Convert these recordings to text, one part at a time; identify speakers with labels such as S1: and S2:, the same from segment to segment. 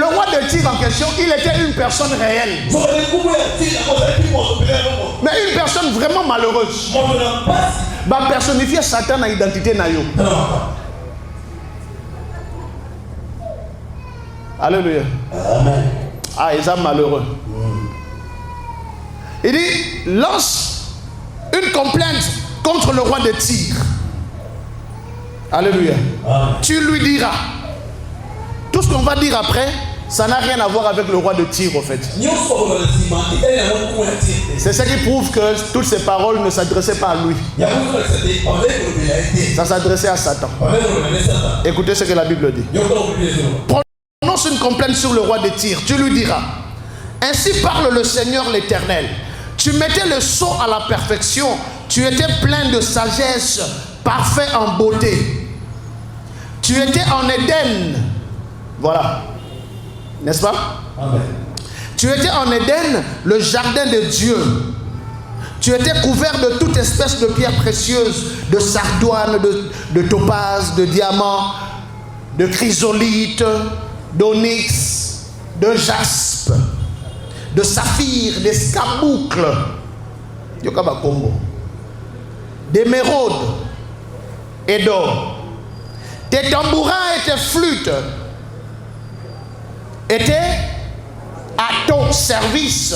S1: le roi de Tyr en question, il était une personne réelle. Mais une personne vraiment malheureuse. Va personnifier Satan à l'identité nayo. Alléluia. Amen. Ah, ils sont malheureux. Il dit, lance une complainte contre le roi de Tyr. Alléluia. Amen. Tu lui diras. Tout ce qu'on va dire après, ça n'a rien à voir avec le roi de Tyr, au fait. C'est ça qui prouve que toutes ces paroles ne s'adressaient pas à lui. Ça s'adressait à Satan. Écoutez ce que la Bible dit. Prononce une complainte sur le roi de Tyr. Tu lui diras, ainsi parle le Seigneur l'Éternel. Tu mettais le sceau à la perfection. Tu étais plein de sagesse, parfait en beauté. Tu étais en Éden. Voilà. N'est-ce pas? Amen. Tu étais en Éden, le jardin de Dieu. Tu étais couvert de toute espèce de pierres précieuses, de sardoine, de topaz, de diamants, de chrysolite, d'onyx, de jaspe, de saphir, d'escarboucle, d'émeraude et d'or. Tes tambourins et tes flûtes étaient à ton service,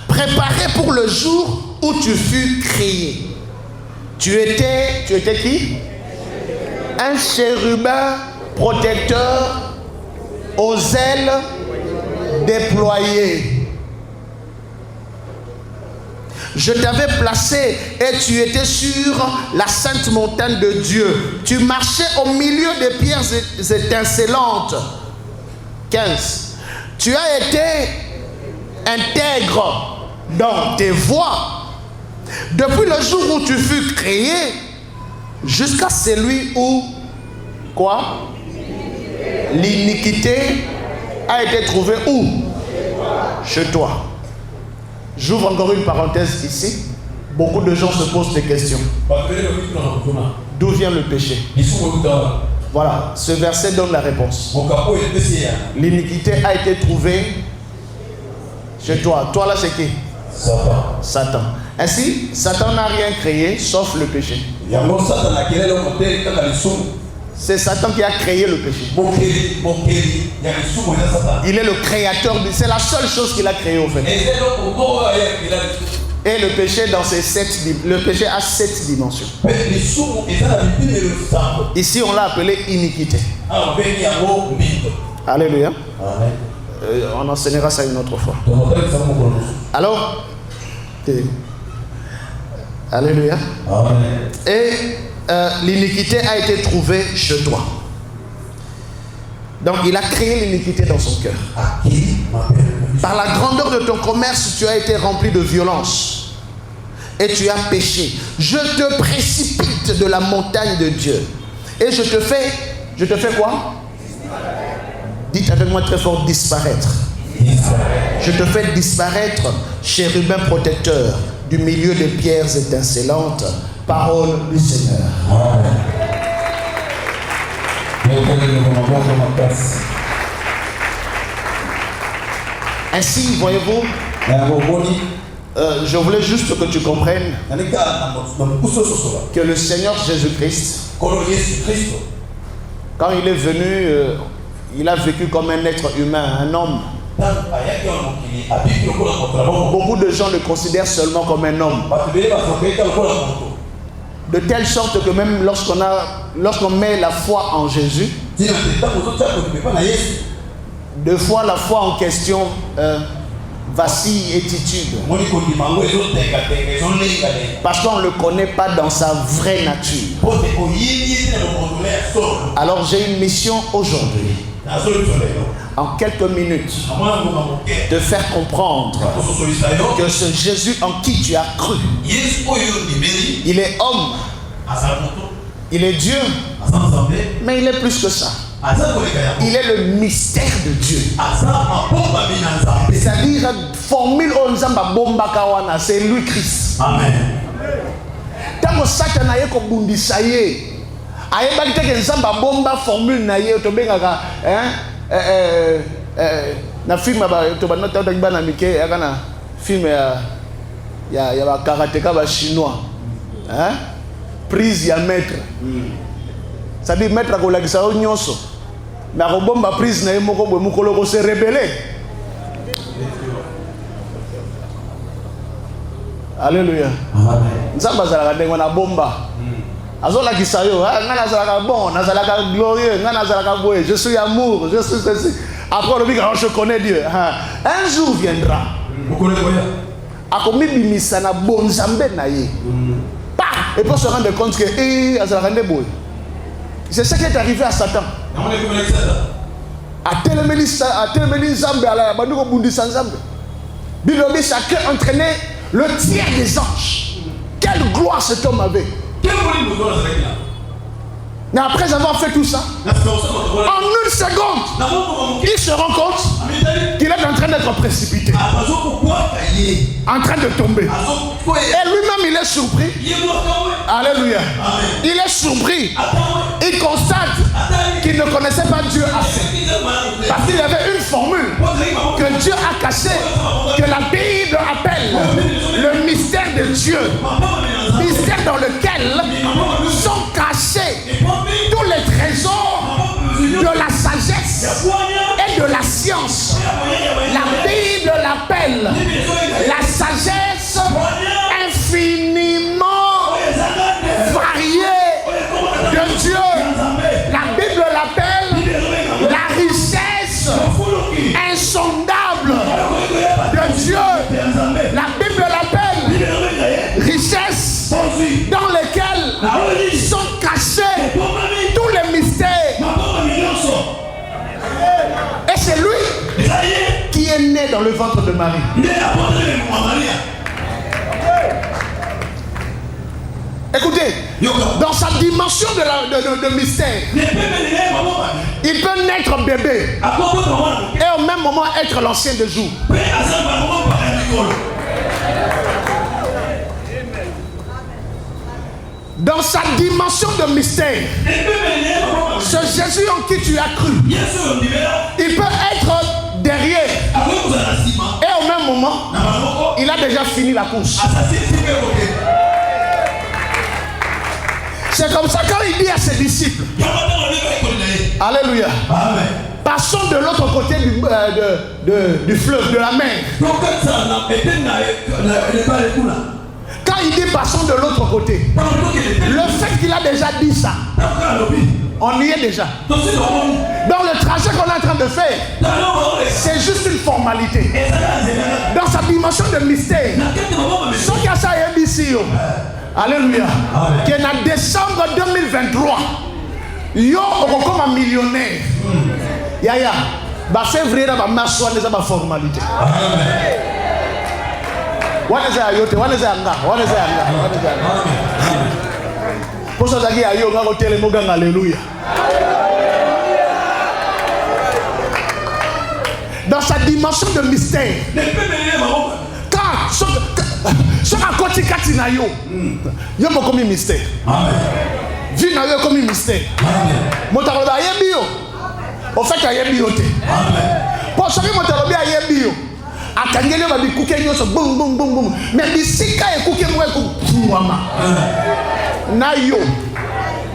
S1: préparés pour le jour où tu fus créé. Tu étais qui? Un chérubin protecteur aux ailes déployées. Je t'avais placé et tu étais sur la sainte montagne de Dieu. Tu marchais au milieu des pierres étincelantes. 15. Tu as été intègre dans tes voies depuis le jour où tu fus créé jusqu'à celui où quoi? L'iniquité a été trouvée où? Chez toi. J'ouvre encore une parenthèse ici. Beaucoup de gens se posent des questions. D'où vient le péché? Voilà, ce verset donne la réponse. L'iniquité a été trouvée chez toi. Toi là c'est qui? Satan. Ainsi, Satan n'a rien créé sauf le péché. C'est Satan qui a créé le péché. Il est le créateur. C'est la seule chose qu'il a créée au fait. Et le péché le péché a 7 dimensions. Ici on l'a appelé iniquité. Alléluia. On enseignera ça une autre fois. Alors, alléluia. Et l'iniquité a été trouvée chez toi. Donc il a créé l'iniquité dans son cœur. Par la grandeur de ton commerce, tu as été rempli de violence. Et tu as péché. Je te précipite de la montagne de Dieu. Et je te fais quoi? Dites avec moi très fort, disparaître. Je te fais disparaître, chérubin protecteur, du milieu des pierres étincelantes. Parole du Seigneur. Ainsi, voyez-vous, je voulais juste que tu comprennes que le Seigneur Jésus-Christ, quand il est venu, il a vécu comme un être humain, un homme. Beaucoup de gens le considèrent seulement comme un homme. De telle sorte que même lorsqu'on met la foi en Jésus, deux fois la foi en question vacille et titube. Parce qu'on ne le connaît pas dans sa vraie nature. Alors j'ai une mission aujourd'hui, en quelques minutes, de faire comprendre que ce Jésus en qui tu as cru, il est homme, il est Dieu, mais il est plus que ça. Il est le mystère de Dieu. C'est-à-dire, formule Onzamba Bomba Kawana, c'est lui Christ. Amen. Tant que Satan a été bundissaye, a été que Nzamba Bomba formule naye, to bengaka, na film to ba nota ta bana mike ya kana film ya ba karatéka ba chinois hein prise ya maître ça dit maître ko la kisa nyonso na ko bomba prise na yemoko bwe mukolo ko se rebeller. Alléluia. Amen. Nzamba zalaka ndengo na bomba. Azola kisayo, ngana zalaka bon, nazalaka glorieux, ngana zalaka boye, je suis amour, je suis ceci. Après on dit que je connais Dieu. Un jour viendra. Akomi bimisa na bonzambe na ye. Et pour se rendre compte que azalaka ndeboye. C'est ce qui est arrivé à Satan. A telemeli Nzambe ala banduko bundisa Nzambe. Bible dit chacun entraînait le tiers des anges. Quelle gloire cet homme avait. Mais après avoir fait tout ça, en une seconde, il se rend compte qu'il est en train d'être précipité, en train de tomber. Et lui-même, il est surpris. Alléluia. Il est surpris. Il constate qu'il ne connaissait pas Dieu assez. Parce qu'il y avait une formule que Dieu a cachée, que la Bible appelle le mystère de Dieu. Mystère dans lequel sont cachés tous les trésors de la sagesse et de la science. La Bible l'appelle la sagesse infiniment variée de Dieu. La Bible l'appelle la richesse insondable de Dieu. La Bible l'appelle richesse dans lesquelles sont cachés tous les mystères. Et c'est lui qui est né dans le ventre de Marie. Écoutez, dans sa dimension de mystère, il peut naître bébé et au même moment être l'ancien de jour. Dans sa dimension de mystère, ce Jésus en qui tu as cru, il peut être derrière et au même moment, il a déjà fini la course. C'est comme ça quand il dit à ses disciples, alléluia, passons de l'autre côté du fleuve, de la mer. Quand il dit passons de l'autre côté, le fait qu'il a déjà dit ça, on y est déjà. Dans le trajet qu'on est en train de faire, c'est juste une formalité. Dans sa dimension de mystère, ce qu'il y a ça ici, alléluia, qui est en décembre 2023, yo on comme un millionnaire. Yaya, bah février là, bah m'assoit déjà ma formalité. What is that? What is that? Pour ça, il y a un hôtel et un alléluia. Dans sa dimension de mystère, quand ce à côté Katina yo, yo mo comme mystère. Vie na yo comme mystère. Motaroba yebio. Au fait qu'il y a yebio te. Pour ça que motaroba yebio. Akangele ba bikuke nyoso boum boum boum boum mais bisika ekuke mwe ku puama na yo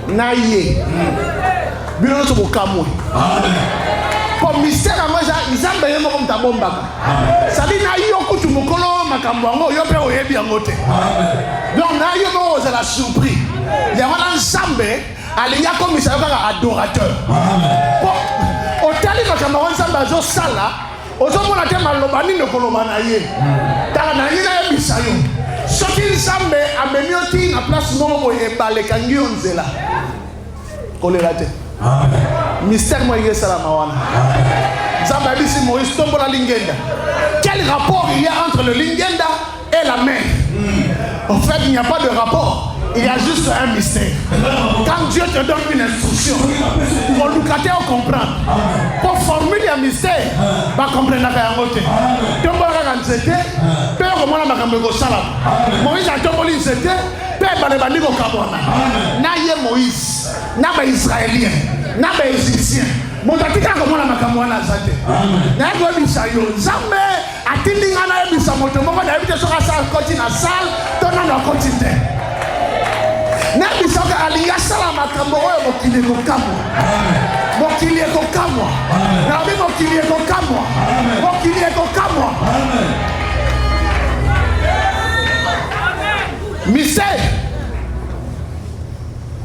S1: na ye bino so bokamwe pour mystère moi Nzambe yemo comme ta bomba ça dit na yo kutu mokolo makambo ngo yo pe oyebi ngote donc na yo mo za la surprise ya wana Nzambe aliya comme ça ka adorateur pour otali makambo Nzambe azo sala ozomona te maloba nini koloba na ye tala na ye na yebisa yo soki Nzambe amemi oti na place moko boye ebaleka ngi onzela kolela te mystère mo yesala mawana Nzambe abisi Moïse tombola lingenda. Quel rapport il y a entre le lingenda et la mer? En fait il n'y a pas de rapport. Il y a juste un mystère. Quand Dieu te donne une instruction, pour nous cater, on comprend. Pour formuler un mystère, on comprend la réalité. Donc, on c'était, père comment la makambo salam. Moïse a tombé c'était, père balebandi ko kabona. Na ye Moïse, na ba Israélien. na ba égyptien motatika komona makambo wana zate na go bisayo nzambe atindi ngana ebisa moto moko na ebite soka sa koti na salle tona na koti te na bisoka alinga sala makambo oyo mokili kokamwa mokili kokamwa na bi mokili kokamwa mokili kokamwa mystère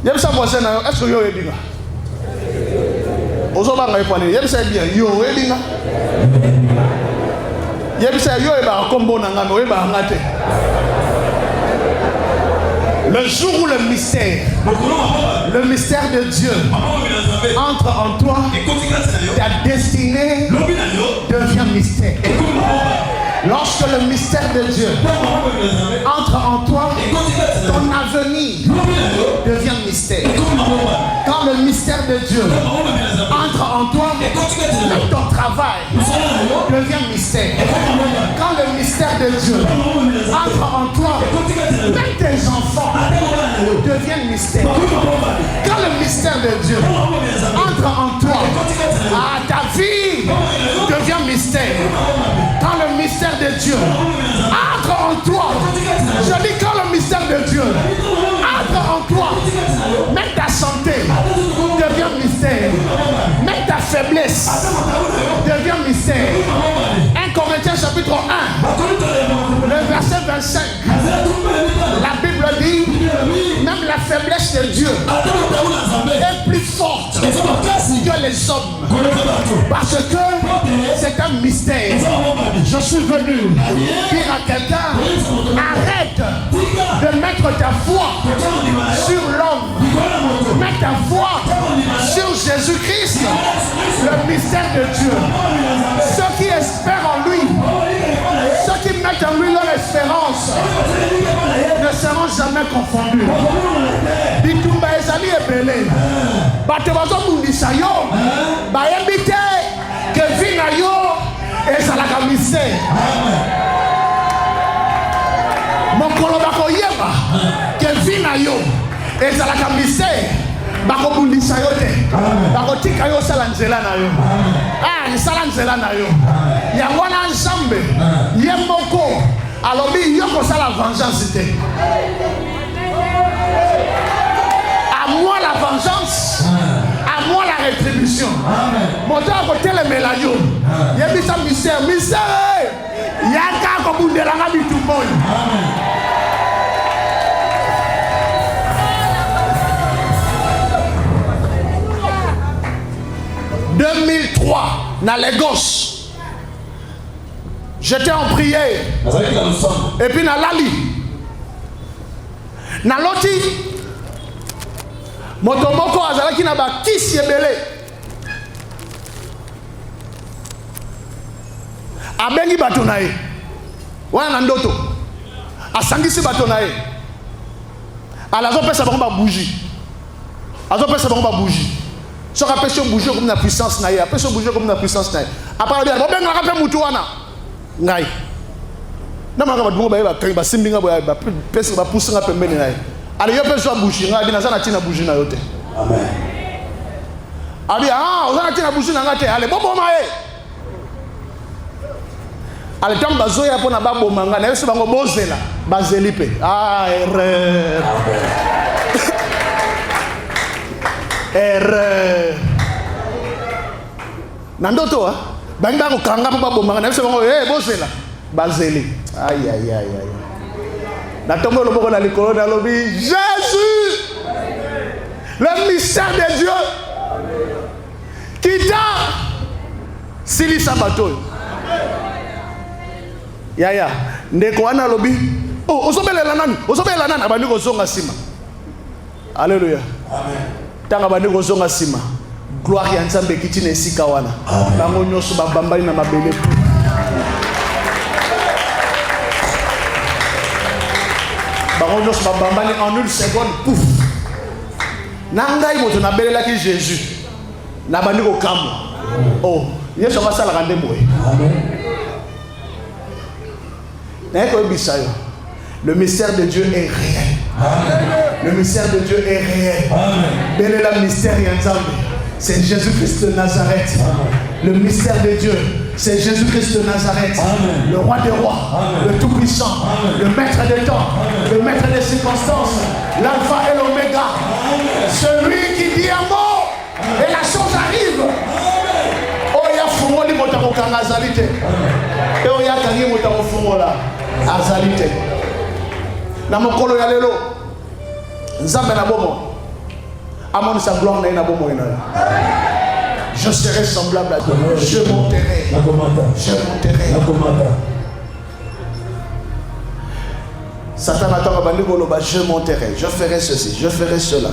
S1: yebisa voisin na est-ce que yo ebinga ozoba ngai pwani yebisa bien yo ebinga yebisa yo eba kombo na ngano eba ngate le jour où le mystère de Dieu entre en toi, ta destinée devient mystère. Lorsque le mystère de Dieu entre en toi, ton avenir devient mystère. Quand le mystère de Dieu entre en toi, ton travail devient mystère. Quand le mystère de Dieu entre en toi, même tes enfants deviennent mystère. Quand le mystère de Dieu entre en toi, ta vie devient mystère. Quand le mystère de Dieu entre en toi, je dis quand le mystère de Dieu entre en toi, même ta santé devient mystère, même ta faiblesse devient mystère. 1 Corinthiens chapitre 1, le verset 25, la Bible dit, même la faiblesse de Dieu est plus forte que les hommes, parce que c'est un mystère. Je suis venu dire à quelqu'un, arrête de mettre ta foi sur l'homme, mets ta foi sur Jésus-Christ, le mystère de Dieu. Ceux qui espèrent en lui, ceux qui mettent en lui leur espérance, ne seront jamais confondus. Bitumba ezali ebele, bato bazobundisa yo, bayembi te ke vi na yo ezalaka mystère. Mokolo bakoyeba ke vi na yo ezalaka mystère, bakobundisa yo te, bakotika yo osala nzela na yo. Nsala nzela na yo yango wana Nzambe ye moko alobi yo kosala vengeance te. À moi la vengeance, à moi la rétribution. Moto akotelemela yo yebisa mystère yaka kobundelanga bitumboyi. 2003, dans Lagos, j'étais en prière. Et puis dans Lali, dans Loti, Motomoko azalaki na ba kisi ebele. Abengi bato na ye. Wana ndoto. Asangisi bato na ye. Alazo pesa bango ba bougie. Azo pesa bango ba bougie. So ka pesa bougie comme na puissance na ye. Pesa bougie comme na puissance na ye. Après bien, bon benga ka pe mutu wana. Ngai. Na maka ba dungo ba ye ba kai ba simbinga ba pesa ba pusinga pembeni na ye. Ale yo pesa bougie ngai bina sana tina bougie na yote. Amen. Abi ozana tina bougie na ngate. Ale bobo ma ye. Ale tam bazoya pona babo manga na yesu bango bozela bazelipe. Erreur. Erreur. Nandoto banga ko kanga babo manga na yesu bango bozela bazeli. Aïe. Na tombe lo boko na likolo na lobi Jésus, le mystère de Dieu qui t'a sili sabato. Yaya ndeko wana lobi ozobelela nani abandi kozonga sima. Alléluia. Amen. Tanga abandi kozonga sima, gloire ya Nzambe kiti na esika wana. Bango nyoso babambali na mabele. Bango nyoso babambali en une seconde, pouf. Nangai moto na belela ki Jésus. Na bandi ko kamwa. Yesu va sala kande moye. Amen. Le mystère de Dieu est réel. Amen. Le mystère de Dieu est réel. Belle est la mystère Nzambe. c'est Jésus-Christ de Nazareth. Le mystère de Dieu, c'est Jésus-Christ de Nazareth. Le roi des rois, le tout-puissant, le maître des temps, le maître des circonstances, l'alpha et l'oméga. Celui qui dit un mot et la chose arrive. Oh, il y a Fumoli Motamokanga Azalite. Et oh, il y a Kangi Motamofumola Azalite. Namokolo Yalelo. Nzambe na bomo. Amon sa gloire na bomo ina. Je serai semblable à toi. Je monterai. Je monterai. Satan attend à Bandiko Loba. Je monterai. Je ferai ceci. Je ferai cela.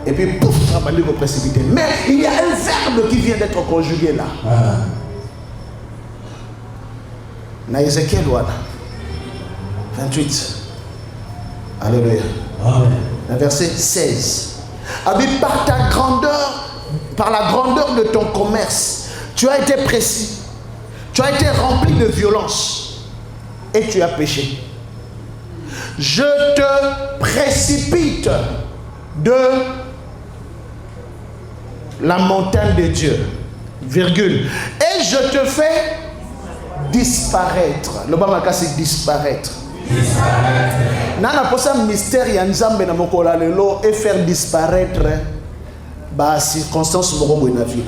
S1: Et puis pouf, Bandiko précipité. Mais il y a un verbe qui vient d'être conjugué là. Na Ézéchiel 28. Alléluia. Amen. Verset 16. Par ta grandeur, par la grandeur de ton commerce, tu as été précis. Tu as été rempli de violence. Et tu as péché. Je te précipite de la montagne de Dieu. Virgule. Et je te fais disparaître. Le Bamaka c'est disparaître. Nana posa mystère ya nzambe na mokola lelo et faire disparaître ba circonstances moko na vie.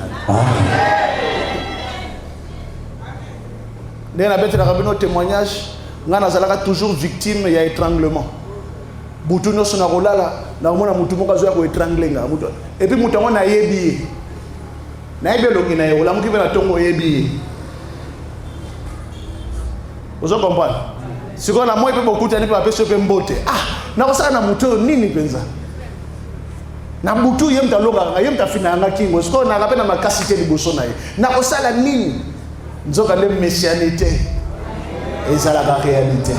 S1: Né na bête la rabino témoignage ngana zalaka toujours victime ya étranglement. Butu no sona kolala na mona mutu moko azoya ko étranglenga mutu et puis mutu ngona yebi na yebe longi na yo la mutu na tongo yebi. Vous comprenez? Si on a moins de beaucoup de temps, on peut se faire mbote. Ah, na osaka na mutu nini penza? Na mutu yem ta loga, yem ta fina nga kingo. Siko na rappelle na makasite liboso na ye. Na osala nini? Nzoka le messianité. Ezala la réalité.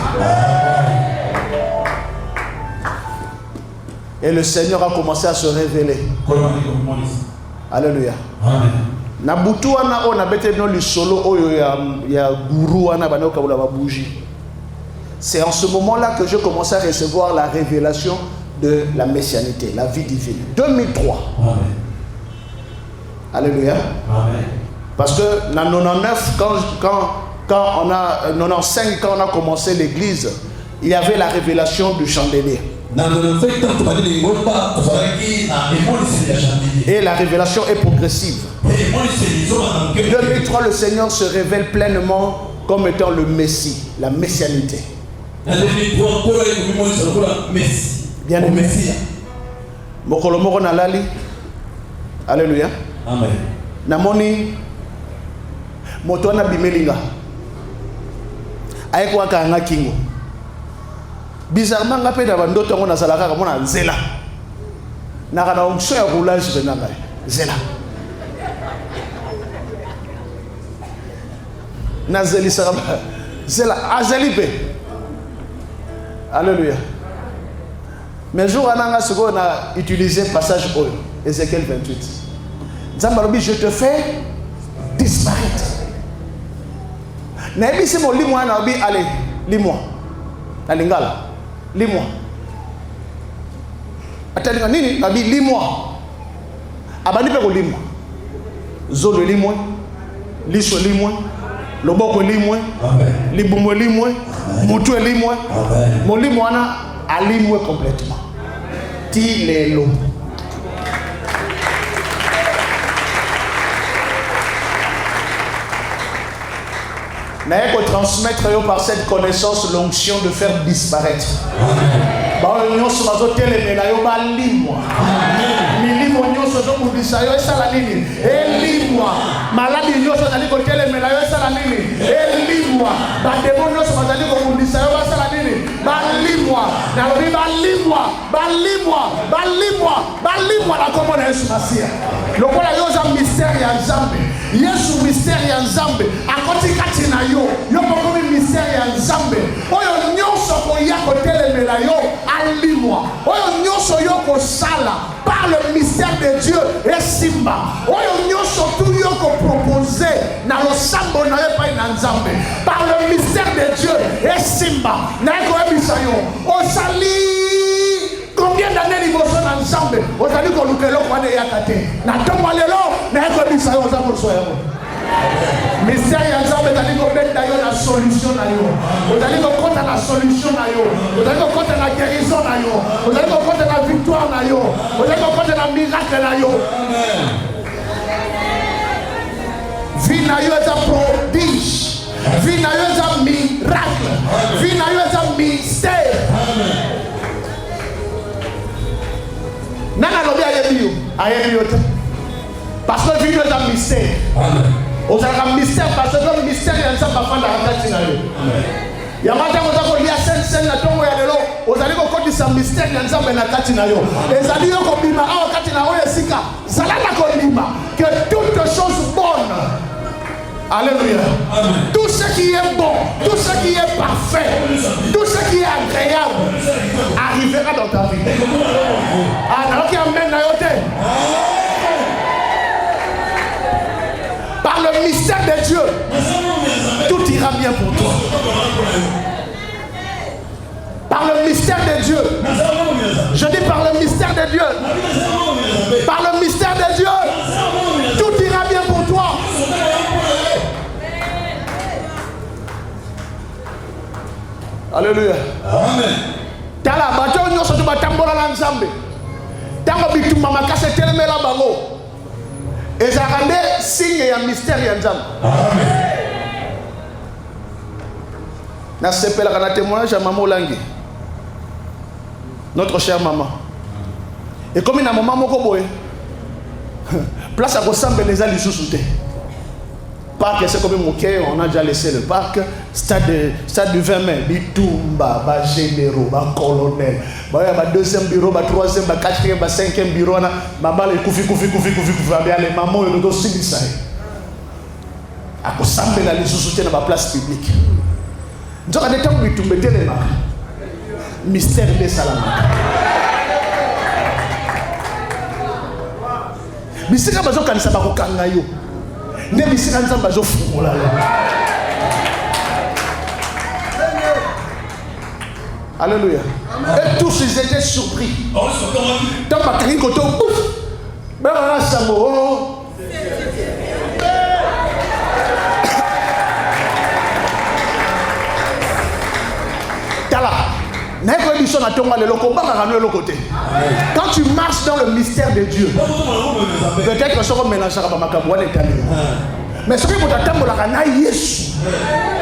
S1: Et le Seigneur a commencé à se révéler. Alléluia. Amen. Na butu wana ona bete no li solo oyo ya guru wana bana kabula ba bougie. C'est en ce moment-là que je commence à recevoir la révélation de la messianité, la vie divine. 2003. Amen. Alléluia. Amen. Parce que en 99, quand on a 95, quand on a commencé l'église, il y avait la révélation du chandelier. Et la révélation est progressive. 2003, le Seigneur se révèle pleinement comme étant le Messie, la messianité. Bien aimé. Mokolomoko nalali. Alléluia. Amen. Namoni motona bimelinga. Aiko akanga kingo. Bizarrement ngapé na bandoto ngona salaka mona nzela. Nakana onction ya roulage benanga. Nzela. Nazeli saraba. Nzela azelipe. Alléluia. Mais jour ananga soko na utilisé passage oil Ézéchiel 28. Nzambalobi je te fais disparaître. Na bisi mo limwa na bi allez, limwa. Na lingala. Limwa. Atalinga nini? Na bi limwa. Abandi pe ko limwa. Zolo limwa. Liso limwa. Loboko limwe, libumwe limwe, mutu limwe, molimo wana alimwe complètement. Tilelo. N'ayez qu'à transmettre par cette connaissance l'onction de faire disparaître. Amen. Milimo nyonso zo kudisa yo esala nini? Elimwa. Maladi nyonso zali ko telemela yo esala nini? Elimwa. Ba demon nyonso bazali ko kudisa yo basala nini? Balimwa. Na lobi balimwa na komona Yesu Masia. Lokola yo za mystère ya Nzambe. Yesu mystère ya Nzambe. Akoti kati na yo. Yo bokomi mystère ya Nzambe. Oyo nyonso ko ya ko telemela yo alimwa. Oyo nyonso yo ko sala par le mystère de Dieu et simba. Oyo nyonso tout yo ko proposer na lo sambo na ye pa na Nzambe. Par le mystère de Dieu et simba. Na ko ebisa yo. Osali combien d'années liboso na nzambe ozali koluka eloko wana eyaka te na ntongo lelo nayekobisa yo oza koso yango mystère ya nzambe ezali kobenda yo na solution na yo ozali kokota na solution na yo ozali kokota na guérison na yo ozali kokota na victoire na yo ozali kokota na miracle na yo vie na yo eza prodige vie na yo eza miracle vie na yo eza mystère nana lobi ayebi yo te parce que vie na yo eza mystère ozalaka mystère parce que mystère ya nzambe afandaka kati na yo yango ntango oza kolia sene na ntongo ya lelo ozali kokotisa mystère ya nzambe na kati na yo ezali yo kobima awa kati na oyo esika zala na kobima que toute chose bonne. Alléluia. Amen. Tout ce qui est bon, tout ce qui est parfait, tout ce qui est agréable arrivera dans ta vie. Alors qu'il amène la yote. Par le mystère de Dieu, tout ira bien pour toi. Par le mystère de Dieu. Je dis par le mystère de Dieu. Par le mystère de Dieu, tout ira bien pour toi. Alléluia. Amen. Tala bato nyonso to batambola na nzambe. Tango bitumba makase telemela bango. Ezalaka nde signe ya mystère ya nzambe. Amen. Na sepelaka na témoignage ya maman Olangi. Notre chère maman. Et comme na maman moko boye. Place à Gosambe les ali sous-souté. Parc, c'est comme Mouké, on a déjà laissé le parc. Stade du 20 mai, Bitumba, ba généraux, ba colonel. Bah, il y a deuxième bureau, ba troisième, ba quatrième, ba cinquième bureau. Ba balle, koufi. Les mamans, ils ont aussi dit ça. À Gosambe, les sous-souté dans la place publique. Donc, à des temps, Bitumba, les marques. Mystère des Salamaka. Mais c'est comme ça qu'on s'est pas kangayo. Ne bisika nzamba zo fungola. Alléluia. Et tous ils étaient surpris. Dans ma cri koto ouf. Ben on a samo. Tala. Quand tu marches dans le mystère de Dieu, peut-être que ça va mélanger avec ma cabouane et Camille. Mais ce que vous attendez, c'est Yesu.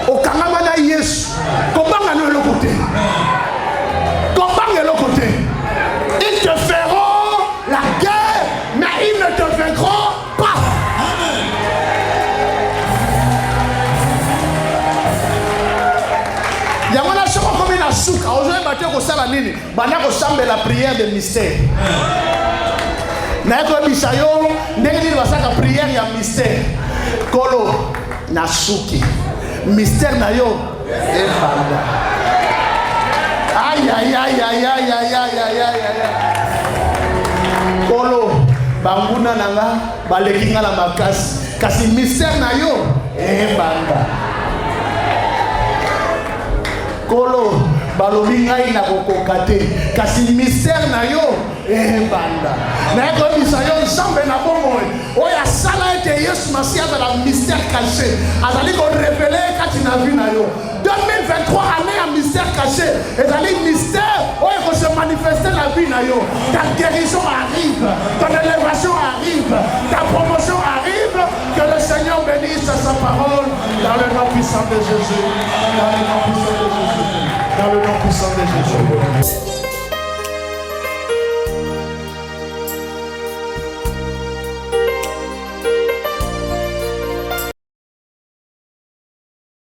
S1: Au Kanamana Yesu. Comment on est le côté? Comment on est le côté? Ils te feront la guerre, mais ils ne te vaincront pas. Aujourd'hui, la prière de mystère. La prière de mystère. Kolo Nasuki. Mystère na yo. Aïe aïe aïe aïe aïe aïe aïe aïe. Kolo Banguna nanga balekinga la makasi. Kasi mystère na yo. Banda. Kolo balobinga ina kokokate kasi mystère na yo banda na ko bisayo nsambe na bomo oya sala ete Yesu Masia dans la mystère caché azali ko révéler kati na vie na yo 2023 année à mystère caché ezali mystère oya ko se manifester la vie na yo ta guérison arrive ton élévation arrive ta promotion arrive que le Seigneur bénisse sa parole dans le nom puissant de Jésus dans le nom puissant de Jésus. Dans le nom puissant de Jésus.